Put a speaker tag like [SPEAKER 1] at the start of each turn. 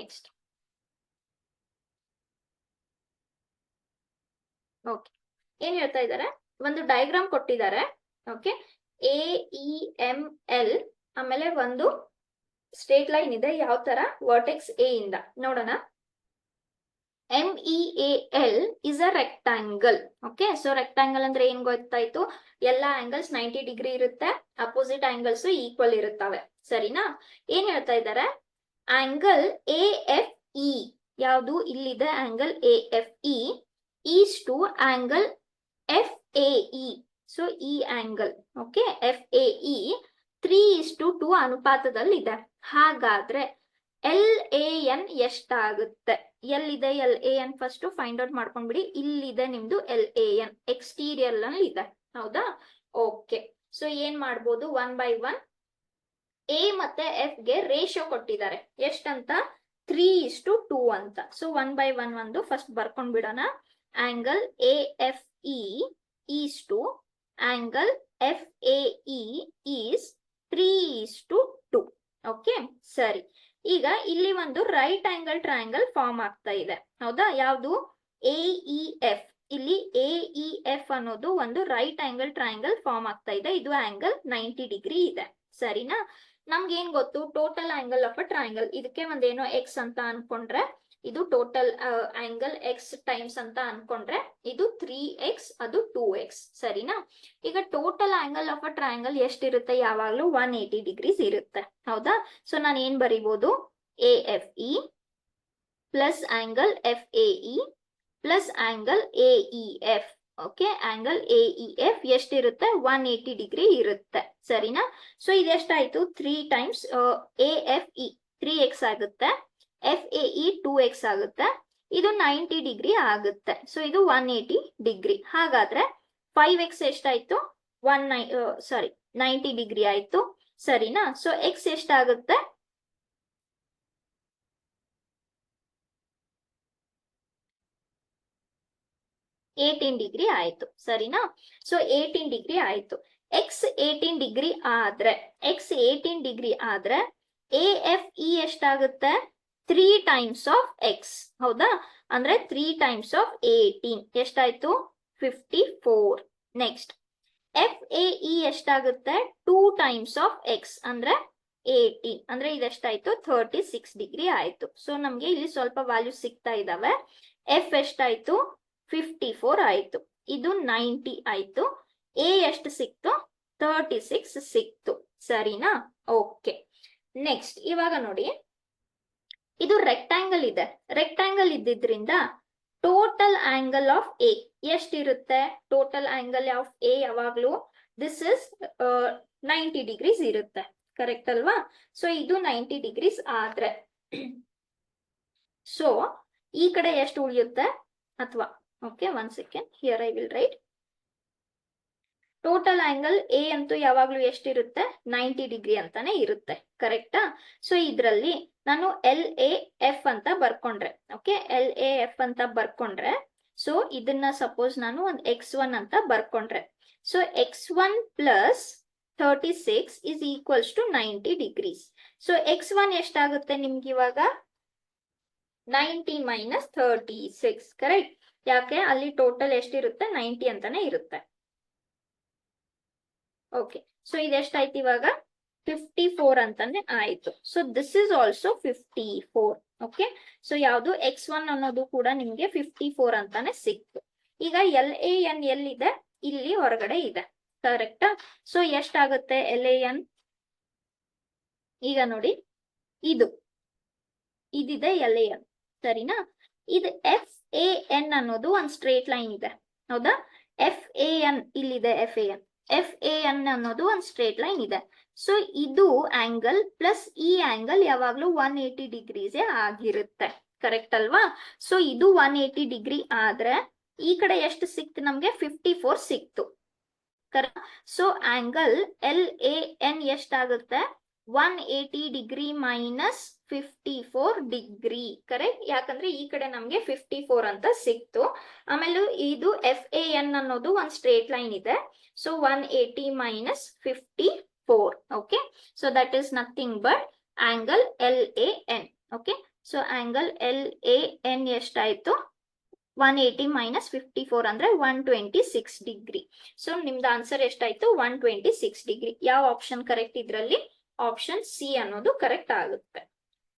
[SPEAKER 1] Next okay, ಏನ್ ಹೇಳ್ತಾ ಇದ್ದಾರೆ, ಒಂದು ಡಯಾಗ್ರಾಮ್ ಕೊಟ್ಟಿದ್ದಾರೆ. ಓಕೆ, AEML, ಆಮೇಲೆ ಒಂದು ಸ್ಟ್ರೇಟ್ ಲೈನ್ ಇದೆ, ಯಾವ ತರ, ವರ್ಟೆಕ್ಸ್ ಎ ಇಂದ ನೋಡೋಣ. MEAL is a rectangle. Okay, so rectangle ಅಂದ್ರೆ ಏನ್ ಗೊತ್ತಾಯ್ತು, ಎಲ್ಲಾ ಆಂಗಲ್ಸ್ 90 ಡಿಗ್ರಿ ಇರುತ್ತೆ, ಅಪೋಸಿಟ್ ಆಂಗಲ್ಸ್ ಈಕ್ವಲ್ ಇರುತ್ತವೆ. ಸರಿನಾ? ಏನ್ ಹೇಳ್ತಾ ಇದ್ದಾರೆ, ಆಂಗಲ್ AFE, ಯಾವುದು ಇಲ್ಲಿದೆ angle AFE is to angle FAE. So ಈ ಆಂಗಲ್ ಓಕೆ FAE 3:2 ಅನುಪಾತದಲ್ಲಿ ಇದೆ. ಹಾಗಾದ್ರೆ LAN ಎಷ್ಟಾಗುತ್ತೆ? ಎಲ್ಲಿದೆ LAN? ಫಸ್ಟ್ ಫೈಂಡ್ ಔಟ್ ಮಾಡ್ಕೊಂಡ್ಬಿಡಿ. ಇಲ್ಲಿದೆ ನಿಮ್ದು LAN, ಎಕ್ಸ್ಟೀರಿಯರ್ ಅಲ್ಲಿ ಇದೆ. ಹೌದಾ? ಓಕೆ, ಸೊ ಏನ್ ಮಾಡ್ಬೋದು, 1/1 A ಮತ್ತೆ F ಗೆ ರೇಷಿಯೋ ಕೊಟ್ಟಿದ್ದಾರೆ. ಎಷ್ಟಂತ? 3:2 ಅಂತ. ಸೊ 1/1 ಒಂದು ಫಸ್ಟ್ ಬರ್ಕೊಂಡ್ ಬಿಡೋಣ. Angle AFE is to angle FAE is 3:2. Okay, ಸರಿ. ಈಗ ಇಲ್ಲಿ ಒಂದು ರೈಟ್ ಆಂಗಲ್ ಟ್ರಯಾಂಗಲ್ ಫಾರ್ಮ್ ಆಗ್ತಾ ಇದೆ. ಹೌದಾ? ಯಾವುದು? AEF. ಇಲ್ಲಿ AEF ಅನ್ನೋದು ಒಂದು ರೈಟ್ ಆಂಗಲ್ ಟ್ರಯಾಂಗಲ್ ಫಾರ್ಮ್ ಆಗ್ತಾ ಇದೆ. ಇದು ಆಂಗಲ್ 90 ಡಿಗ್ರಿ ಇದೆ. ಸರಿನಾ? ನಮ್ಗೆ ಏನ್ ಗೊತ್ತು, total angle of a triangle. ಇದಕ್ಕೆ ಒಂದೇನೋ ಎಕ್ಸ್ ಅಂತ ಅನ್ಕೊಂಡ್ರೆ, ಇದು ಟೋಟಲ್ ಆಂಗಲ್ ಎಕ್ಸ್ ಟೈಮ್ಸ್ ಅಂತ ಅನ್ಕೊಂಡ್ರೆ ಇದು 3x, ಅದು 2x. ಸರಿನಾ? ಈಗ total angle of a triangle ಎಷ್ಟಿರುತ್ತೆ? ಯಾವಾಗ್ಲೂ 180 ಡಿಗ್ರೀಸ್ ಇರುತ್ತೆ. ಹೌದಾ? ಸೊ ನಾನು ಏನ್ ಬರೀಬಹುದು, AFE plus angle FAE plus angle AEF. Okay, angle AEF ಎಷ್ಟಿರುತ್ತೆ? 180 ಡಿಗ್ರಿ ಇರುತ್ತೆ. ಸರಿನಾ? ಸೊ ಇದೆಷ್ಟಾಯ್ತು? 3 ಟೈಮ್ಸ್ AFE 3x ಆಗುತ್ತೆ, FAE 2x ಆಗುತ್ತೆ, ಇದು 90 ಡಿಗ್ರಿ ಆಗುತ್ತೆ. ಸೊ ಇದು 180 ಡಿಗ್ರಿ. ಹಾಗಾದ್ರೆ 5x ಎಷ್ಟಾಯ್ತು? 90 ಡಿಗ್ರಿ ಆಯ್ತು. ಸರಿನಾ? ಸೊ x ಎಷ್ಟಾಗುತ್ತೆ? 18 ಡಿಗ್ರಿ ಆಯ್ತು. ಸರಿನಾ? ಸೊ 18 ಡಿಗ್ರಿ ಆಯ್ತು. x 18 ಡಿಗ್ರಿ ಆದ್ರೆ AFE ಎಷ್ಟಾಗುತ್ತೆ? 3 ಟೈಮ್ಸ್ ಆಫ್ x. ಹೌದಾ? ಅಂದ್ರೆ 3 ಟೈಮ್ಸ್ ಆಫ್ 18 ಎಷ್ಟಾಯ್ತು? 54. ನೆಕ್ಸ್ಟ್ FAE ಎಷ್ಟಾಗುತ್ತೆ? 2 ಟೈಮ್ಸ್ ಆಫ್ x ಅಂದ್ರೆ 18, ಅಂದ್ರೆ ಇದೆಷ್ಟಾಯ್ತು? 36 ಡಿಗ್ರಿ ಆಯ್ತು. ಸೊ ನಮ್ಗೆ ಇಲ್ಲಿ ಸ್ವಲ್ಪ ವ್ಯಾಲ್ಯೂ ಸಿಗ್ತಾ ಇದಾವೆ. F ಎಷ್ಟಾಯ್ತು? 54 ಆಯ್ತು. ಇದು 90 ಆಯ್ತು. A ಎಷ್ಟು ಸಿಕ್ತು? 36 ಸಿಕ್ತು. ಸರಿನಾ? ಓಕೆ, ನೆಕ್ಸ್ಟ್ ಇವಾಗ ನೋಡಿ, ಇದು ರೆಕ್ಟಾಂಗಲ್ ಇದೆ. ರೆಕ್ಟಾಂಗಲ್ ಇದ್ದಿದ್ರಿಂದ ಟೋಟಲ್ ಆಂಗಲ್ ಆಫ್ ಎ ಎಷ್ಟಿರುತ್ತೆ? ಟೋಟಲ್ ಆಂಗಲ್ ಆಫ್ ಎ ಯಾವಾಗ್ಲೂ ದಿಸ್ ಇಸ್ 90 ಡಿಗ್ರೀಸ್ ಇರುತ್ತೆ. ಕರೆಕ್ಟ್ ಅಲ್ವಾ? ಸೊ ಇದು 90 ಡಿಗ್ರೀಸ್ ಆದ್ರೆ ಸೊ ಈ ಕಡೆ ಎಷ್ಟು ಉಳಿಯುತ್ತೆ? ಅಥವಾ okay, 1 second, here I will write. Total angle A ಅಂತೂ ಯಾವಾಗ್ಲೂ ಎಷ್ಟಿರುತ್ತೆ? 90 ಡಿಗ್ರಿ ಅಂತಾನೆ ಇರುತ್ತೆ. ಕರೆಕ್ಟಾ? ಸೊ ಇದ್ರಲ್ಲಿ ನಾನು LAF ಅಂತ ಬರ್ಕೊಂಡ್ರೆ, ಓಕೆ, LAF ಅಂತ ಬರ್ಕೊಂಡ್ರೆ, ಸೊ ಇದನ್ನ ಸಪೋಸ್ ನಾನು ಒಂದು x1 ಅಂತ ಬರ್ಕೊಂಡ್ರೆ, so x1 plus 36 is equals to 90 degrees. So x1 ಎಷ್ಟಾಗುತ್ತೆ ನಿಮ್ಗೆ ಇವಾಗ? 90 ಮೈನಸ್ 36. ಕರೆಕ್ಟ್? ಯಾಕೆ? ಅಲ್ಲಿ ಟೋಟಲ್ ಎಷ್ಟಿರುತ್ತೆ? 90 ಅಂತಾನೆ ಇರುತ್ತೆ. ಓಕೆ, ಸೊ ಇದೆಷ್ಟಾಯ್ತು ಇವಾಗ? 54 ಅಂತಾನೆ ಆಯ್ತು. So this is also 54. Okay, so ಯಾವುದು? x1 ಅನ್ನೋದು ಕೂಡ ನಿಮ್ಗೆ 54 ಅಂತಾನೆ ಸಿಕ್ತು. ಈಗ LAN ಎಲ್ಲಿದೆ? ಇಲ್ಲಿ ಹೊರಗಡೆ ಇದೆ. ಕರೆಕ್ಟಾ? ಸೊ ಎಷ್ಟಾಗುತ್ತೆ LAN? ಈಗ ನೋಡಿ, ಇದಿದೆ LAN. ಸರಿನಾ? ಇದು FAN ಅನ್ನೋದು ಒಂದು ಸ್ಟ್ರೇಟ್ ಲೈನ್ ಇದೆ. ಹೌದಾ? FAN ಇಲ್ಲಿದೆ. FAN ಅನ್ನೋದು ಒಂದು ಸ್ಟ್ರೇಟ್ ಲೈನ್ ಇದೆ. ಸೊ ಇದು ಆಂಗಲ್ ಪ್ಲಸ್ ಈ ಆಂಗಲ್ ಯಾವಾಗ್ಲೂ 180 ಡಿಗ್ರೀಸ್ ಆಗಿರುತ್ತೆ. ಕರೆಕ್ಟ್ ಅಲ್ವಾ? ಸೊ ಇದು 180 ಡಿಗ್ರಿ ಆದ್ರೆ ಈ ಕಡೆ ಎಷ್ಟು ಸಿಕ್ತು ನಮ್ಗೆ? 54 ಸಿಕ್ತು. ಕರೆಕ್ಟ್? ಸೊ ಆಂಗಲ್ LAN ಎಷ್ಟಾಗುತ್ತೆ? 180 ಡಿಗ್ರಿ ಮೈನಸ್ 54 ಡಿಗ್ರಿ. ಕರೆಕ್ಟ್? ಯಾಕಂದ್ರೆ ಈ ಕಡೆ ನಮ್ಗೆ 54 ಅಂತ ಸಿಕ್ತು. ಆಮೇಲೆ ಇದು FAN ಅನ್ನೋದು ಒಂದು ಸ್ಟ್ರೇಟ್ ಲೈನ್ ಇದೆ. So 180 minus 54. Okay, so that is nothing but angle LAN. Okay, so angle L A N ಎಷ್ಟಾಯ್ತು 180 ಮೈನಸ್ 54 ಅಂದ್ರೆ 126 ಡಿಗ್ರಿ. ಸೊ ನಿಮ್ದು ಆನ್ಸರ್ ಎಷ್ಟಾಯ್ತು 126 ಡಿಗ್ರಿ. ಯಾವ ಆಪ್ಷನ್ ಕರೆಕ್ಟ್ ಇದ್ರಲ್ಲಿ? ಆಪ್ಷನ್ ಸಿ ಅನ್ನೋದು ಕರೆಕ್ಟ್ ಆಗುತ್ತೆ.